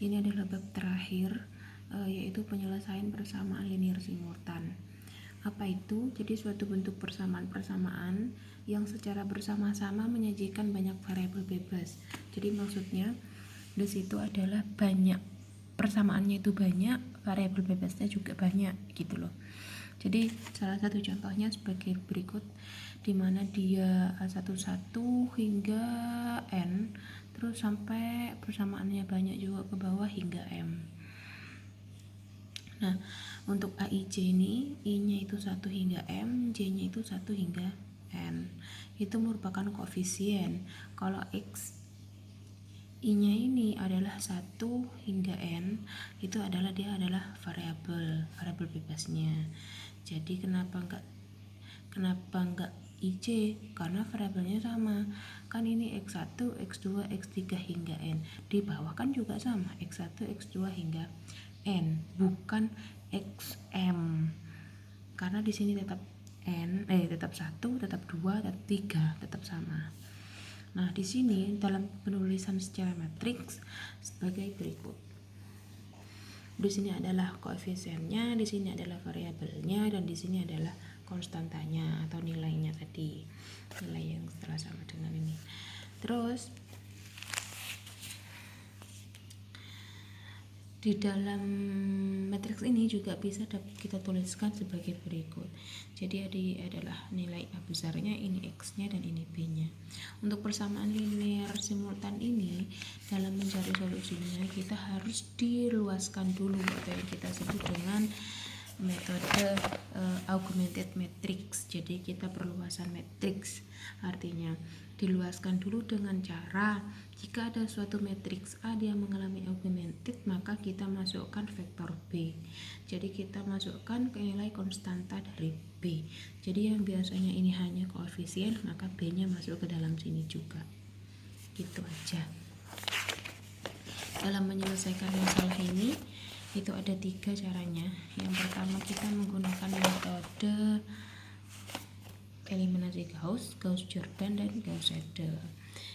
Ini adalah bab terakhir, yaitu penyelesaian persamaan linear simultan. Apa itu? Jadi suatu bentuk persamaan-persamaan yang secara bersama-sama menyajikan banyak variabel bebas. Jadi maksudnya di situ adalah banyak, persamaannya itu banyak, variabel bebasnya juga banyak gitu loh. Jadi salah satu contohnya sebagai berikut, di mana dia A11 hingga N, terus sampai persamaannya banyak juga ke bawah hingga M. Nah, untuk AIJ ini, I-nya itu 1 hingga M, J-nya itu 1 hingga N. Itu merupakan koefisien. Kalau X I-nya ini adalah 1 hingga N, itu adalah dia adalah variabel bebasnya. Jadi kenapa enggak IJ? Karena variabelnya sama. Kan ini X1, X2, X3 hingga N. Di bawah kan juga sama, X1, X2 hingga N, bukan XM. Karena di sini tetap tetap 1, tetap 2, tetap 3, tetap sama. Nah, di sini dalam penulisan secara matriks sebagai berikut. Di sini adalah koefisiennya, di sini adalah variabelnya, dan di sini adalah konstantanya atau nilainya tadi. Nilai yang setelah sama dengan ini. Terus di dalam matriks ini juga bisa kita tuliskan sebagai berikut. Jadi adalah nilai A besarnya, ini X-nya, dan ini B-nya. Untuk persamaan linear simultan ini, dalam mencari solusinya kita harus diluaskan dulu atau yang kita sebut dengan metode augmented matrix. Jadi kita perluasan matrix, artinya diluaskan dulu dengan cara jika ada suatu matriks A dia mengalami augmented, maka kita masukkan vektor B. Jadi kita masukkan ke nilai konstanta dari B. Jadi yang biasanya ini hanya koefisien, maka B-nya masuk ke dalam sini juga. Gitu aja. Dalam menyelesaikan masalah ini itu ada 3 caranya. Yang pertama kita menggunakan metode eliminasi Gauss, Gauss-Jordan, dan Gauss-Seidel.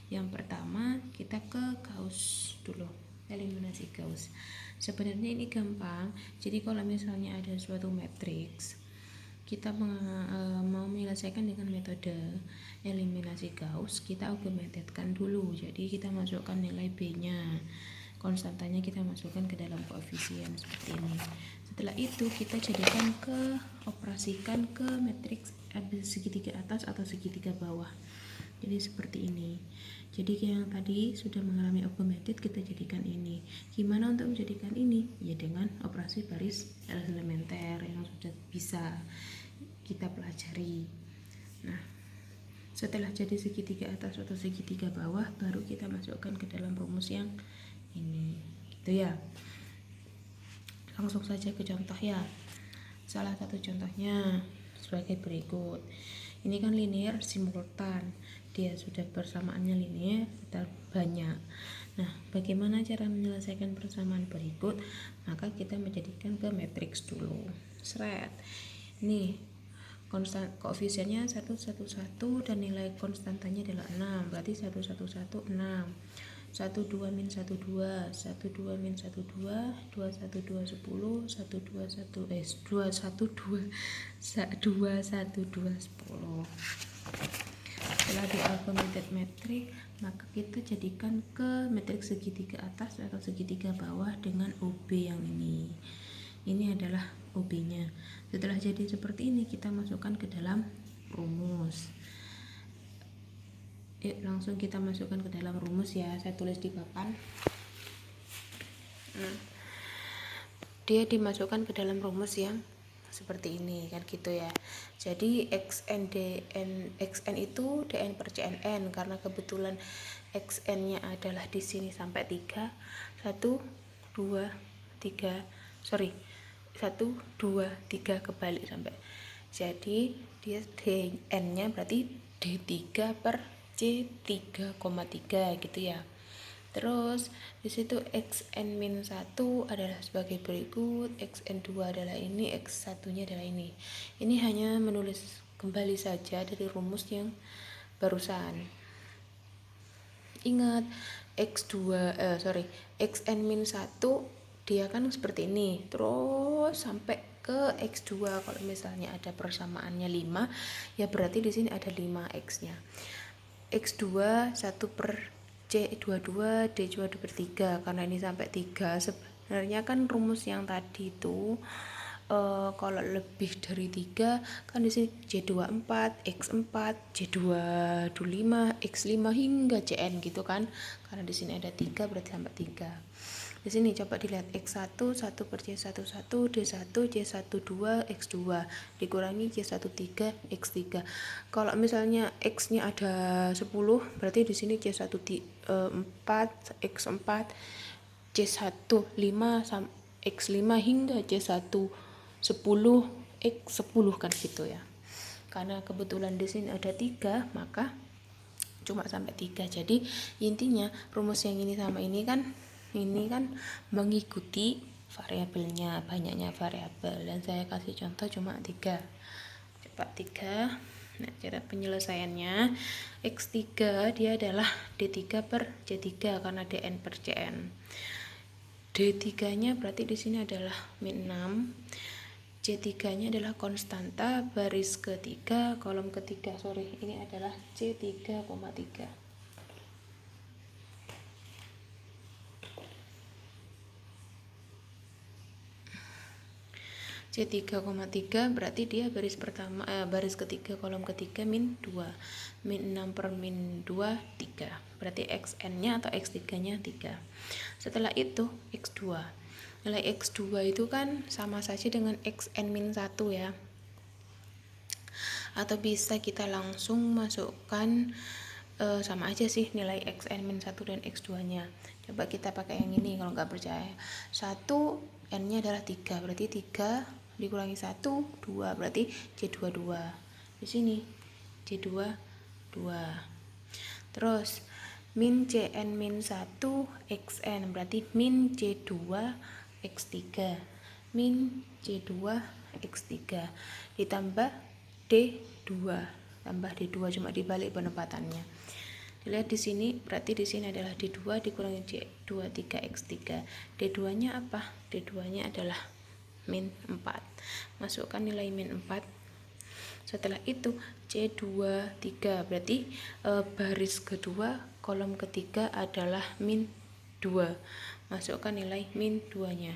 Yang pertama kita ke Gauss dulu, eliminasi Gauss. Sebenarnya ini gampang. Jadi kalau misalnya ada suatu matriks, kita mau menyelesaikan dengan metode eliminasi Gauss, kita augmentedkan dulu. Jadi kita masukkan nilai B-nya, konstantanya kita masukkan ke dalam koefisien seperti ini. Setelah itu kita operasikan ke matriks segitiga atas atau segitiga bawah. Jadi seperti ini. Jadi yang tadi sudah mengalami augmented, kita jadikan ini. Gimana untuk menjadikan ini? Ya dengan operasi baris elementer yang sudah bisa kita pelajari. Nah, setelah jadi segitiga atas atau segitiga bawah, baru kita masukkan ke dalam rumus yang ini, gitu ya. Langsung saja ke contoh ya. Salah satu contohnya sebagai berikut. Ini kan linear simultan, dia sudah persamaannya linear banyak. Nah, bagaimana cara menyelesaikan persamaan berikut? Maka kita menjadikan ke matriks dulu. Nih, koefisiennya 111 dan nilai konstantanya adalah 6. Berarti 111 6. 12 min 12, 12 min 12, 212 10, 212 10. Setelah di augmented matrix, maka kita jadikan ke matriks segitiga atas atau segitiga bawah dengan OB yang ini. Ini adalah OB-nya. Setelah jadi seperti ini, kita masukkan ke dalam rumus. Langsung kita masukkan ke dalam rumus ya. Saya tulis di papan. Dia dimasukkan ke dalam rumus yang seperti ini kan gitu ya. Jadi xn itu dn per cnn, karena kebetulan xn-nya adalah di sini sampai 3. 1 2 3 kebalik sampai. Jadi dia dn-nya berarti d3 per c3,3 gitu ya. Terus di situ xn-1 adalah sebagai berikut, xn2 adalah ini, x1-nya adalah ini. Ini hanya menulis kembali saja dari rumus yang barusan. Ingat xn min 1 dia kan seperti ini, terus sampai ke x2. Kalau misalnya ada persamaannya 5, ya berarti di sini ada 5x-nya. x2 1 per c22 d22 per 3, karena ini sampai 3. Sebenarnya kan rumus yang tadi itu kalau lebih dari 3 kan di sini J24, X4, J25, X5 hingga Cn gitu kan. Karena di sini ada 3 berarti sampai 3. Di sini coba dilihat X1 1 per C11 D1 C12 X2 dikurangi C13 X3. Kalau misalnya X-nya ada 10, berarti di sini C1 4 X4 C1 5 X5 hingga C1 10 X10 kan gitu ya. Karena kebetulan di sini ada 3, maka cuma sampai 3. Jadi intinya rumus yang ini sama ini kan mengikuti variabelnya, banyaknya variabel, dan saya kasih contoh cuma 3. Coba 3. Nah, cara penyelesaiannya X3 dia adalah D3 per C3 karena DN per CN. D3-nya berarti di sini adalah min 6. C3-nya adalah konstanta, baris ketiga, kolom ketiga. Ini adalah C3,3. C3,3 berarti dia baris ketiga kolom ketiga min 2. Min 6 per min 2 3. Berarti xn-nya atau x3-nya 3. Setelah itu x2. Nilai x2 itu kan sama saja dengan xn min 1 ya. Atau bisa kita langsung masukkan sama aja sih nilai xn min 1 dan x2-nya. Coba kita pakai yang ini kalau nggak percaya. 1 n-nya adalah 3, berarti 3 dikurangi 1 2, berarti C22. Di sini C22. Terus min Cn min 1 xn berarti min C2 x3. Min C2 x3 ditambah D2, tambah D2 cuma dibalik penempatannya. Dilihat di sini, berarti di sini adalah D2 dikurangi C23 x3. D2-nya apa? D2-nya adalah min 4. Masukkan nilai min 4. Setelah itu C23 berarti baris kedua kolom ketiga adalah min 2. Masukkan nilai min 2-nya.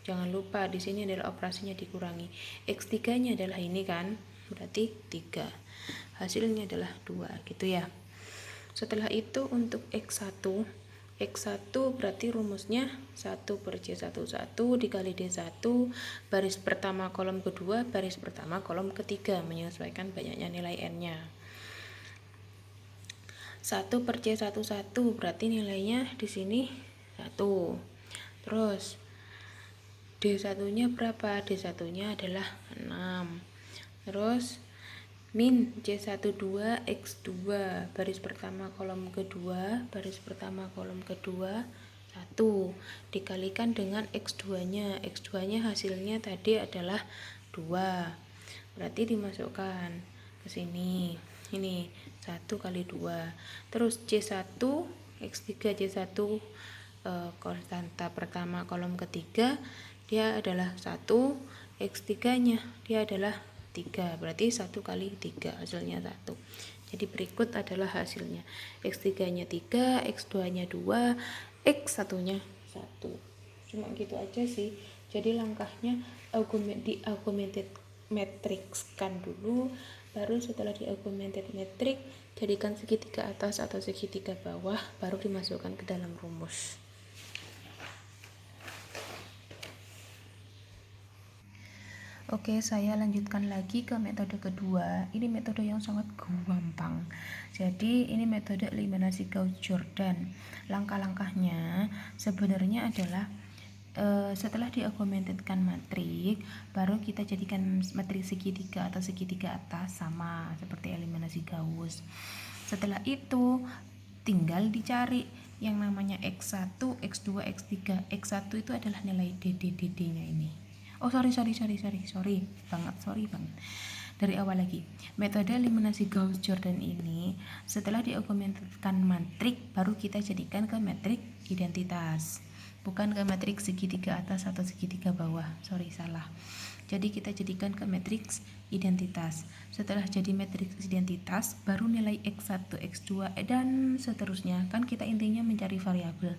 Jangan lupa di sini adalah operasinya dikurangi. X3-nya adalah ini kan, berarti 3. Hasilnya adalah 2 gitu ya. Setelah itu untuk X1 berarti rumusnya 1 per C11 dikali D1 baris pertama kolom kedua baris pertama kolom ketiga, menyesuaikan banyaknya nilai n-nya. 1 per C11 berarti nilainya di sini 1. Terus D1-nya berapa? D1-nya adalah 6. Terus min C12 X2 baris pertama kolom kedua 1 dikalikan dengan X2-nya. X2-nya hasilnya tadi adalah 2. Berarti dimasukkan ke sini. Ini 1 kali 2. Terus C1 X3 C1 konstanta pertama kolom ketiga dia adalah 1, X3-nya dia adalah 3, berarti 1 kali 3 hasilnya 1. Jadi berikut adalah hasilnya. X3-nya 3, X2-nya 2, X1-nya 1. Cuma gitu aja sih. Jadi langkahnya di augmented matrix kan dulu, baru setelah di augmented matrix jadikan segitiga atas atau segitiga bawah, baru dimasukkan ke dalam rumus. Oke, saya lanjutkan lagi ke metode kedua. Ini metode yang sangat gampang. Jadi ini metode eliminasi Gauss-Jordan. Langkah-langkahnya sebenarnya adalah setelah diaugmentedkan matrik, baru kita jadikan matrik segitiga atau segitiga atas sama seperti eliminasi Gauss. Setelah itu tinggal dicari yang namanya X1, X2, X3. X1 itu adalah nilai DD-nya ini. Oh sorry banget. Dari awal lagi, metode eliminasi Gauss-Jordan ini setelah diargumentasikan matrik baru kita jadikan ke metrik identitas, bukan ke matriks segitiga atas atau segitiga bawah. Salah. Jadi kita jadikan ke matriks identitas. Setelah jadi matriks identitas, baru nilai X1, X2 dan seterusnya. Kan kita intinya mencari variabel.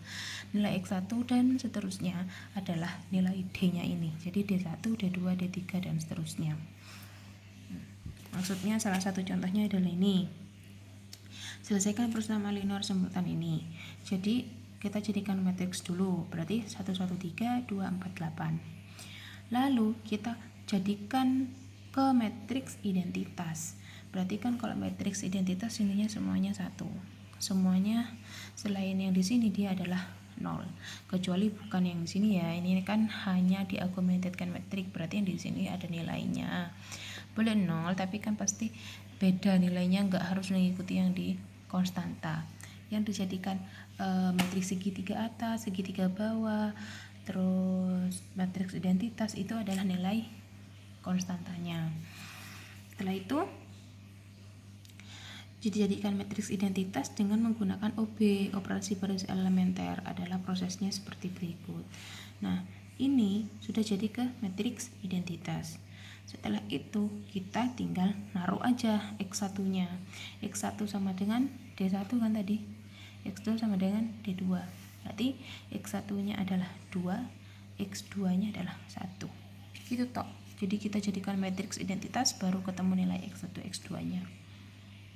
Nilai X1 dan seterusnya adalah nilai D-nya ini. Jadi D1, D2, D3 dan seterusnya. Maksudnya salah satu contohnya adalah ini. Selesaikan persamaan linear simultan ini. Jadi kita jadikan matriks dulu. Berarti 1 1 3 2 4 8. Lalu kita jadikan ke matriks identitas. Berarti kan kalau matriks identitas ininya semuanya 1. Semuanya selain yang di sini dia adalah 0. Kecuali bukan yang di sini ya. Ini kan hanya diargumentedkan metrik, berarti yang di sini ada nilainya. Boleh 0, tapi kan pasti beda nilainya, nggak harus mengikuti yang di konstanta. Yang dijadikan matriks segitiga atas, segitiga bawah, terus matriks identitas itu adalah nilai konstantanya. Setelah itu dijadikan matriks identitas dengan menggunakan OB, operasi baris elementer, adalah prosesnya seperti berikut. Nah, ini sudah jadi ke matriks identitas. Setelah itu kita tinggal naruh aja X1-nya. X1 sama dengan D1 kan tadi. X2 sama dengan D2. Berarti X1-nya adalah 2, X2-nya adalah 1. Gitu toh. Jadi kita jadikan matriks identitas baru ketemu nilai X1, X2-nya.